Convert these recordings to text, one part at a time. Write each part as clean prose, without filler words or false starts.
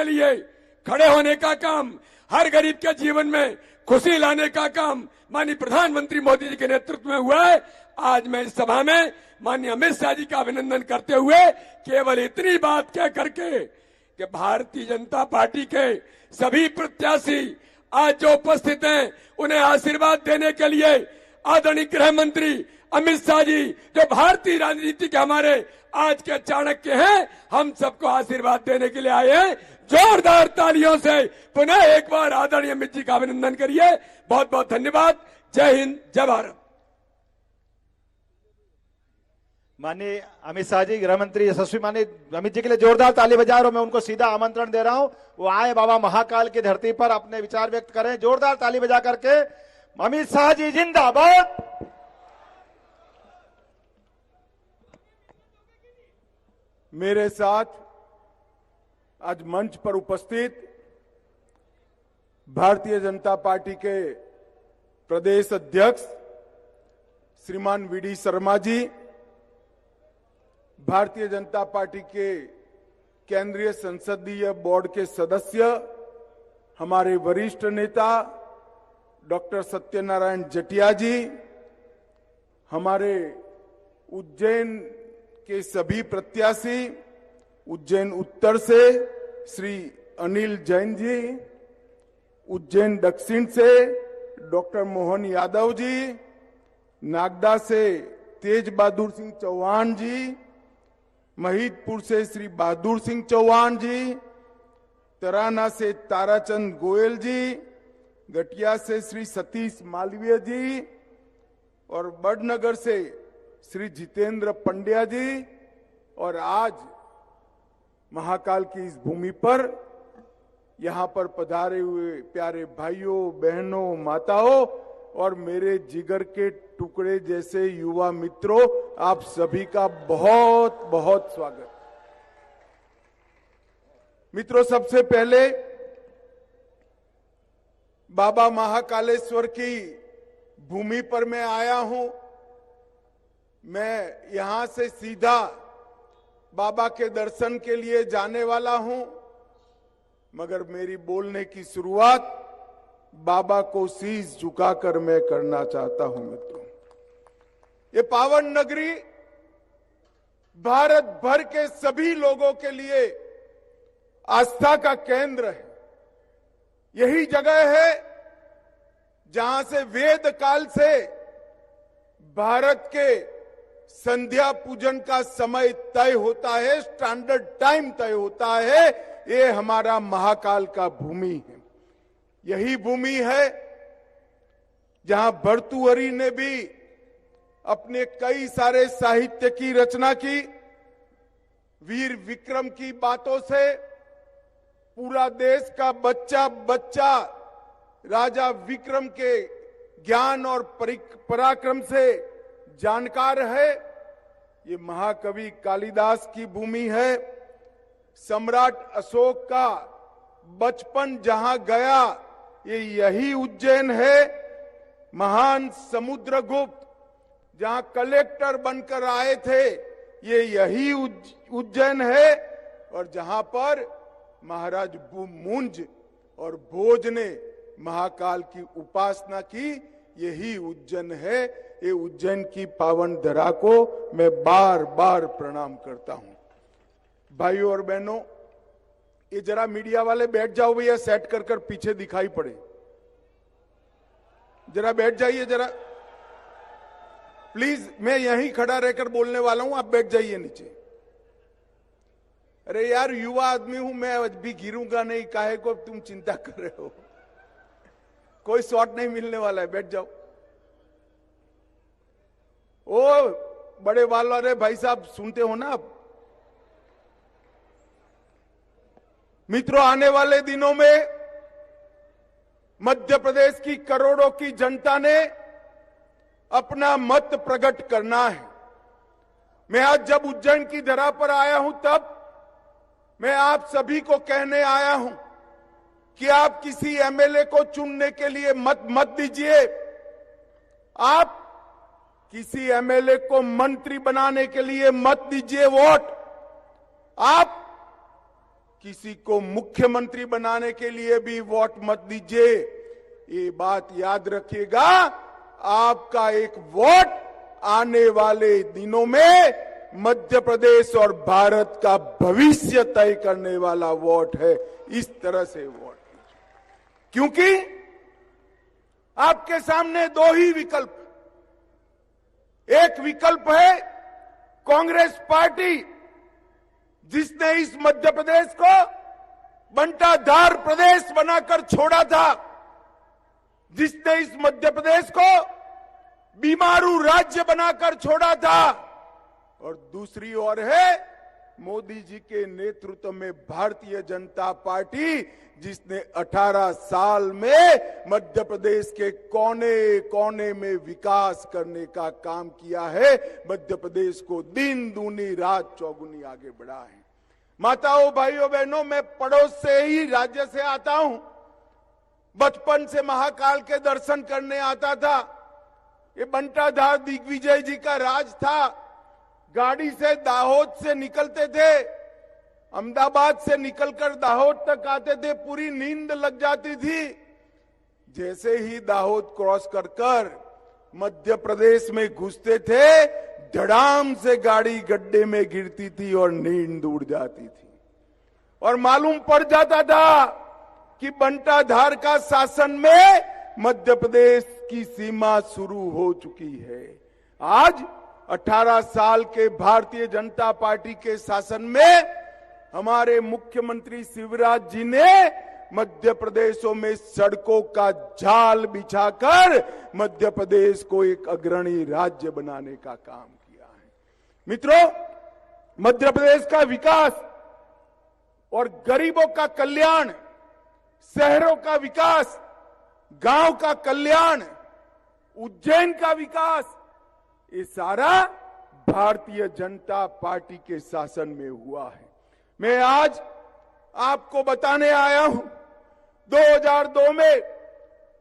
के लिए खड़े होने का काम, हर गरीब के जीवन में खुशी लाने का काम माननीय प्रधानमंत्री मोदी जी के नेतृत्व में हुआ है। आज मैं इस सभा में माननीय अमित शाह जी का अभिनंदन करते हुए केवल इतनी बात कह करके कि भारतीय जनता पार्टी के सभी प्रत्याशी आज जो उपस्थित हैं उन्हें आशीर्वाद देने के लिए आदरणीय गृह मंत्री अमित शाह जी जो भारतीय राजनीति के हमारे आज के चाणक्य हैं, हम सबको आशीर्वाद देने के लिए आए हैं। जोरदार तालियों से पुनः एक बार आदरणीय अमित जी का अभिनंदन करिए। बहुत बहुत धन्यवाद। जय हिंद, जय भारत। माननीय अमित शाह जी, गृह मंत्री यशस्वी, माननीय अमित जी के लिए जोरदार ताली बजाएं और मैं उनको सीधा आमंत्रण दे रहा हूं, वो आए बाबा महाकाल की धरती पर अपने विचार व्यक्त करें। जोरदार ताली बजा करके अमित शाह जी जिंदाबाद। मेरे साथ आज मंच पर उपस्थित भारतीय जनता पार्टी के प्रदेश अध्यक्ष श्रीमान वीडी शर्मा जी, भारतीय जनता पार्टी के केंद्रीय संसदीय बोर्ड के सदस्य, हमारे वरिष्ठ नेता डॉक्टर सत्यनारायण जटिया जी, हमारे उज्जैन के सभी प्रत्याशी, उज्जैन उत्तर से श्री अनिल जैन जी, उज्जैन दक्षिण से डॉक्टर मोहन यादव जी, नागदा से तेज बहादुर सिंह चौहान जी, महिदपुर से श्री बहादुर सिंह चौहान जी, तराना से ताराचंद गोयल जी, गटिया से श्री सतीश मालवीय जी और बड़नगर से श्री जितेंद्र पंड्या जी। और आज महाकाल की इस भूमि पर यहां पर पधारे हुए प्यारे भाइयों, बहनों, माताओं और मेरे जिगर के टुकड़े जैसे युवा मित्रों, आप सभी का बहुत बहुत स्वागत। मित्रों, सबसे पहले बाबा महाकालेश्वर की भूमि पर मैं आया हूं। मैं यहां से सीधा बाबा के दर्शन के लिए जाने वाला हूं, मगर मेरी बोलने की शुरुआत बाबा को शीश झुकाकर मैं करना चाहता हूं। मित्रों, ये पावन नगरी भारत भर के सभी लोगों के लिए आस्था का केंद्र है। यही जगह है जहां से वेद काल से भारत के संध्या पूजन का समय तय होता है, स्टैंडर्ड टाइम तय होता है। ये हमारा महाकाल का भूमि है। यही भूमि है जहां भर्तृहरि ने भी अपने कई सारे साहित्य की रचना की। वीर विक्रम की बातों से पूरा देश का बच्चा बच्चा राजा विक्रम के ज्ञान और पराक्रम से जानकार है। ये महाकवि कालिदास की भूमि है। सम्राट अशोक का बचपन जहां गया ये यही उज्जैन है। महान समुद्रगुप्त जहां कलेक्टर बनकर आए थे ये यही उज्जैन है। और जहां पर महाराज मुंज और भोज ने महाकाल की उपासना की यही उज्जैन है। ये उज्जैन की पावन धरा को मैं बार बार प्रणाम करता हूं। भाइयों और बहनों, ये जरा मीडिया वाले बैठ जाओ भैया, सेट कर कर पीछे दिखाई पड़े। जरा बैठ जाइए जरा प्लीज, मैं यहीं खड़ा रहकर बोलने वाला हूं, आप बैठ जाइए नीचे। अरे यार, युवा आदमी हूं मैं, आज भी गिरूंगा नहीं, काहे को तुम चिंता कर रहे हो। कोई शॉट नहीं मिलने वाला है, बैठ जाओ। ओ बड़े बाल वाले भाई साहब, सुनते हो ना आप। मित्रों, आने वाले दिनों में मध्य प्रदेश की करोड़ों की जनता ने अपना मत प्रकट करना है। मैं आज जब उज्जैन की धरा पर आया हूं तब मैं आप सभी को कहने आया हूं कि आप किसी एमएलए को चुनने के लिए मत दीजिए। आप किसी एमएलए को मंत्री बनाने के लिए मत दीजिए वोट। आप किसी को मुख्यमंत्री बनाने के लिए भी वोट मत दीजिए। ये बात याद रखिएगा, आपका एक वोट आने वाले दिनों में मध्य प्रदेश और भारत का भविष्य तय करने वाला वोट है। इस तरह से वोट दीजिए, क्योंकि आपके सामने दो ही विकल्प। एक विकल्प है कांग्रेस पार्टी, जिसने इस मध्य प्रदेश को बंटाधार प्रदेश बनाकर छोड़ा था, जिसने इस मध्य प्रदेश को बीमारू राज्य बनाकर छोड़ा था। और दूसरी ओर है मोदी जी के नेतृत्व में भारतीय जनता पार्टी, जिसने 18 साल में मध्य प्रदेश के कोने कोने में विकास करने का काम किया है, मध्य प्रदेश को दिन दूनी रात चौगुनी आगे बढ़ा है। माताओं, भाइयों, बहनों, मैं पड़ोस से ही राज्य से आता हूं। बचपन से महाकाल के दर्शन करने आता था। ये बंटाधार दिग्विजय जी का राज था। गाड़ी से दाहोद से निकलते थे, अहमदाबाद से निकलकर दाहोद तक आते थे, पूरी नींद लग जाती थी। जैसे ही दाहोद क्रॉस कर मध्य प्रदेश में घुसते थे, धड़ाम से गाड़ी गड्ढे में गिरती थी और नींद उड़ जाती थी। और मालूम पड़ जाता था कि बंटाधार का शासन में मध्य प्रदेश की सीमा शुरू हो चुकी है। आज 18 साल के भारतीय जनता पार्टी के शासन में हमारे मुख्यमंत्री शिवराज जी ने मध्य प्रदेशों में सड़कों का जाल बिछाकर मध्य प्रदेश को एक अग्रणी राज्य बनाने का काम किया है। मित्रों, मध्य प्रदेश का विकास और गरीबों का कल्याण, शहरों का विकास, गांव का कल्याण, उज्जैन का विकास, ये सारा भारतीय जनता पार्टी के शासन में हुआ है। मैं आज आपको बताने आया हूं, 2002 में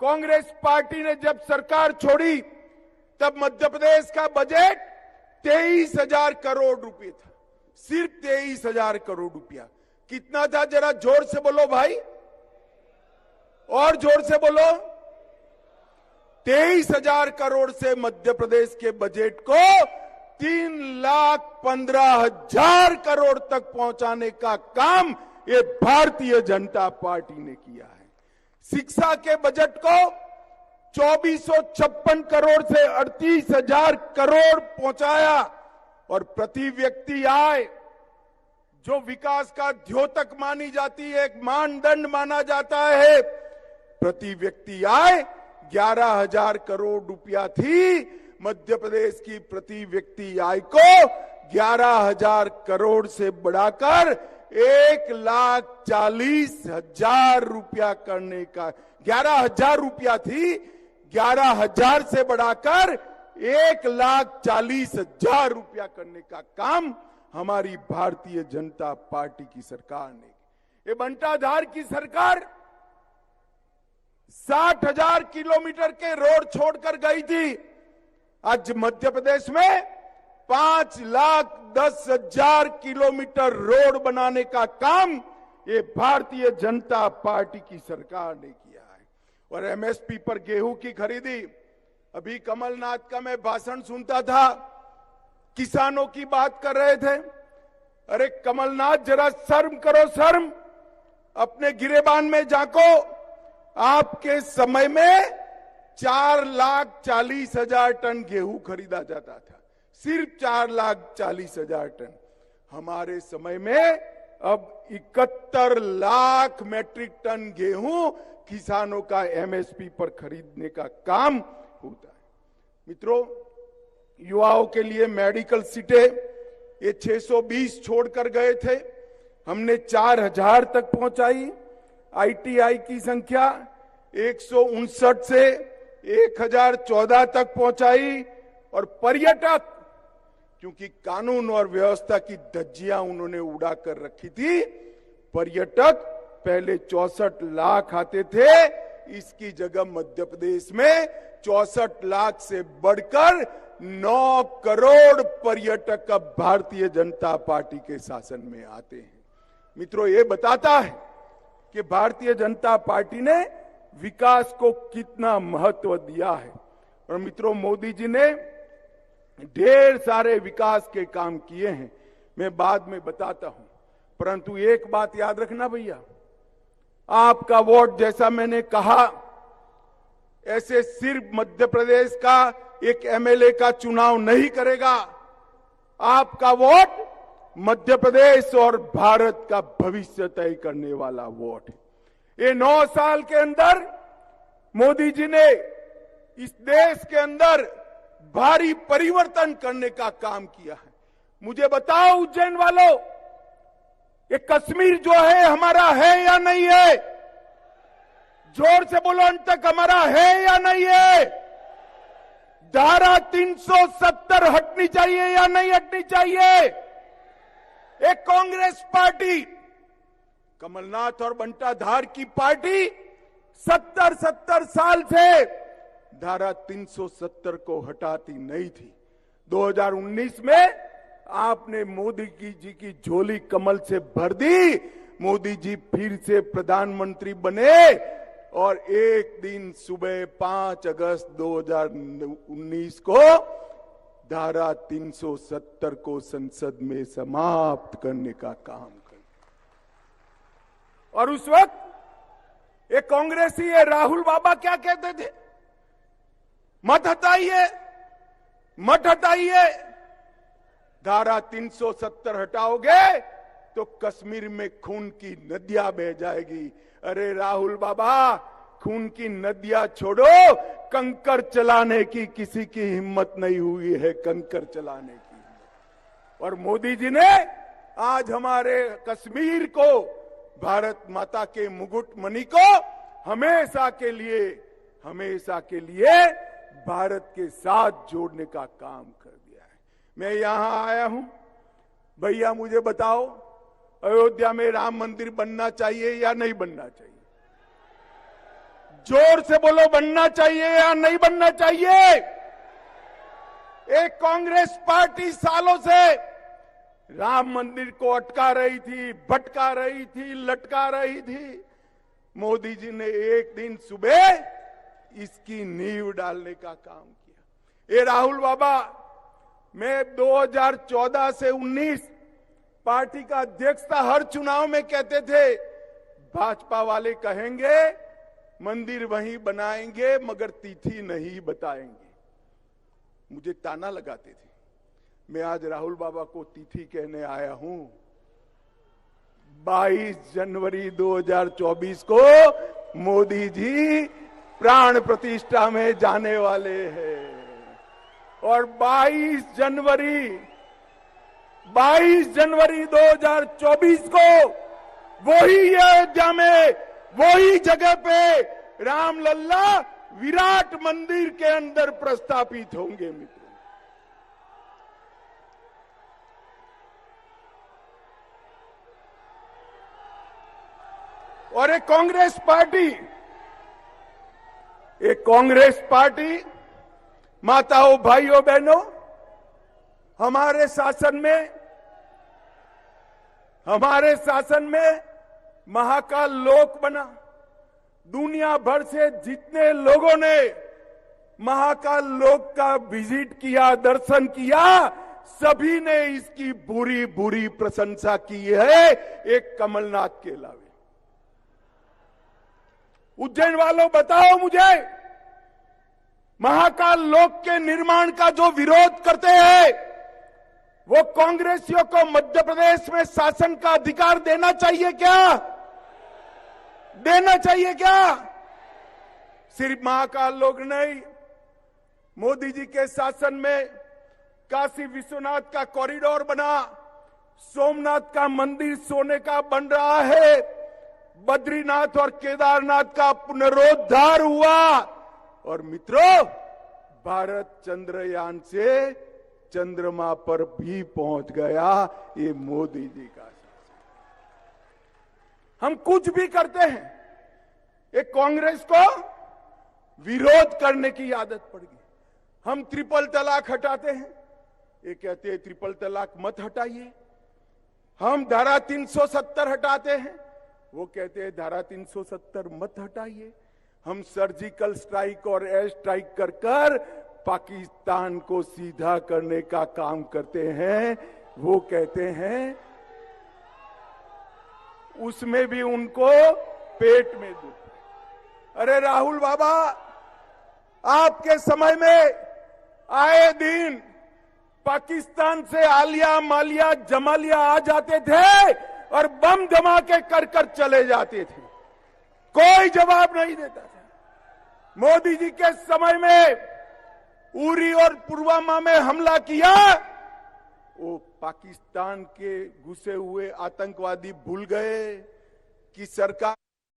कांग्रेस पार्टी ने जब सरकार छोड़ी, तब मध्य प्रदेश का बजट 23,000 करोड़ रुपए था। सिर्फ 23,000 करोड़ रुपया। कितना था, जरा जोर से बोलो भाई, और जोर से बोलो। 23,000 करोड़ से मध्य प्रदेश के बजट को 3,15,000 करोड़ तक पहुंचाने का काम ये भारतीय जनता पार्टी ने किया है। शिक्षा के बजट को 2456 करोड़ से 38,000 करोड़ पहुंचाया। और प्रति व्यक्ति आय, जो विकास का द्योतक मानी जाती है, एक मानदंड माना जाता है, प्रति व्यक्ति आय 11,000 करोड़ रुपया थी। मध्य प्रदेश की प्रति व्यक्ति आय को 11,000 करोड़ से बढ़ाकर 1,40,000 रुपया करने का, 11,000 रुपया थी, 11,000 से बढ़ाकर 1,40,000 रुपया करने का काम हमारी भारतीय जनता पार्टी की सरकार ने। ये बंटाधार की सरकार 60,000 किलोमीटर के रोड छोड़कर गई थी। आज मध्य प्रदेश में 5,10,000 किलोमीटर रोड बनाने का काम ये भारतीय जनता पार्टी की सरकार ने किया है। और एमएसपी पर गेहूं की खरीदी, अभी कमलनाथ का मैं भाषण सुनता था, किसानों की बात कर रहे थे। अरे कमलनाथ, जरा शर्म करो, शर्म। अपने गिरेबान में झांको। आपके समय में 4,40,000 टन गेहूं खरीदा जाता था, सिर्फ 4,40,000 टन। हमारे समय में अब 71 लाख मैट्रिक टन गेहूं किसानों का एमएसपी पर खरीदने का काम होता है। मित्रों, युवाओं के लिए मेडिकल सीटें ये 620 छोड़कर गए थे, हमने 4,000 तक पहुंचाई। आईटीआई की संख्या 159 से 1,014 तक पहुंचाई। और पर्यटक, क्योंकि कानून और व्यवस्था की धज्जियां उन्होंने उड़ा कर रखी थी, पर्यटक पहले 64 लाख आते थे, इसकी जगह मध्य प्रदेश में 64 लाख से बढ़कर 9 करोड़ पर्यटक अब भारतीय जनता पार्टी के शासन में आते हैं। मित्रों, ये बताता है कि भारतीय जनता पार्टी ने विकास को कितना महत्व दिया है। और मित्रों, मोदी जी ने ढेर सारे विकास के काम किए हैं, मैं बाद में बताता हूं। परंतु एक बात याद रखना भैया, आपका वोट, जैसा मैंने कहा, ऐसे सिर्फ मध्य प्रदेश का एक एमएलए का चुनाव नहीं करेगा। आपका वोट मध्य प्रदेश और भारत का भविष्य तय करने वाला वोट है। ये 9 साल के अंदर मोदी जी ने इस देश के अंदर भारी परिवर्तन करने का काम किया है। मुझे बताओ उज्जैन वालों, ये कश्मीर जो है हमारा है या नहीं है? जोर से बोलो, अंत तक हमारा है या नहीं है? धारा 370 हटनी चाहिए या नहीं हटनी चाहिए? एक कांग्रेस पार्टी, कमलनाथ और बंटाधार की पार्टी 70 साल से धारा 370 को हटाती नहीं थी। 2019 में आपने मोदी जी की झोली कमल से भर दी। मोदी जी फिर से प्रधानमंत्री बने और एक दिन सुबह 5 अगस्त 2019 को धारा 370 को संसद में समाप्त करने का काम कर। और उस वक्त एक कांग्रेसी है राहुल बाबा क्या कहते थे? मत हटाइए, मत हटाइए, धारा 370 हटाओगे तो कश्मीर में खून की नदियां बह जाएगी। अरे राहुल बाबा, खून की नदियां छोड़ो, कंकर चलाने की किसी की हिम्मत नहीं हुई है, कंकर चलाने की। और मोदी जी ने आज हमारे कश्मीर को, भारत माता के मुकुट मणि को हमेशा के लिए भारत के साथ जोड़ने का काम कर दिया है। मैं यहां आया हूं, भैया मुझे बताओ, अयोध्या में राम मंदिर बनना चाहिए या नहीं बनना चाहिए? जोर से बोलो, बनना चाहिए या नहीं बनना चाहिए? एक कांग्रेस पार्टी सालों से राम मंदिर को अटका रही थी, भटका रही थी, लटका रही थी। मोदी जी ने एक दिन सुबह इसकी नींव डालने का काम किया। ये राहुल बाबा, मैं 2014 से 19 पार्टी का अध्यक्ष था। हर चुनाव में कहते थे भाजपा वाले कहेंगे मंदिर वहीं बनाएंगे मगर तिथि नहीं बताएंगे। मुझे ताना लगाते थे। मैं आज राहुल बाबा को तिथि कहने आया हूं। 22 जनवरी 2024 को मोदी जी प्राण प्रतिष्ठा में जाने वाले हैं और 22 जनवरी 2024 को वही अयोध्या में, वही जगह पे राम लल्ला विराट मंदिर के अंदर प्रस्थापित होंगे। मित्रों, और एक कांग्रेस पार्टी, माताओं, भाइयों, बहनों, हमारे शासन में महाकाल लोक बना। दुनिया भर से जितने लोगों ने महाकाल लोक का विजिट किया, दर्शन किया, सभी ने इसकी बुरी बुरी प्रशंसा की है, एक कमलनाथ के अलावा। उज्जैन वालों, बताओ मुझे, महाकाल लोक के निर्माण का जो विरोध करते हैं, वो कांग्रेसियों को मध्य प्रदेश में शासन का अधिकार देना चाहिए क्या? देना चाहिए क्या? सिर्फ महाकाल लोक नहीं, मोदी जी के शासन में काशी विश्वनाथ का कॉरिडोर बना, सोमनाथ का मंदिर सोने का बन रहा है, बद्रीनाथ और केदारनाथ का पुनरोद्धार हुआ। और मित्रों, भारत चंद्रयान से चंद्रमा पर भी पहुंच गया। ये मोदी जी का शासन। हम कुछ भी करते हैं, एक कांग्रेस को विरोध करने की आदत पड़ गई। हम ट्रिपल तलाक हटाते हैं, ये कहते हैं ट्रिपल तलाक मत हटाइए। हम धारा 370 हटाते हैं, वो कहते हैं धारा 370 मत हटाइए। हम सर्जिकल स्ट्राइक और एयर स्ट्राइक कर कर पाकिस्तान को सीधा करने का काम करते हैं, वो कहते हैं उसमें भी उनको पेट में दुख। अरे राहुल बाबा, आपके समय में आए दिन पाकिस्तान से आलिया मालिया जमालिया आ जाते थे और बम धमाके कर कर चले जाते थे, कोई जवाब नहीं देता था। मोदी जी के समय में उरी और पुलवामा में हमला किया, वो पाकिस्तान के घुसे हुए आतंकवादी भूल गए कि सरकार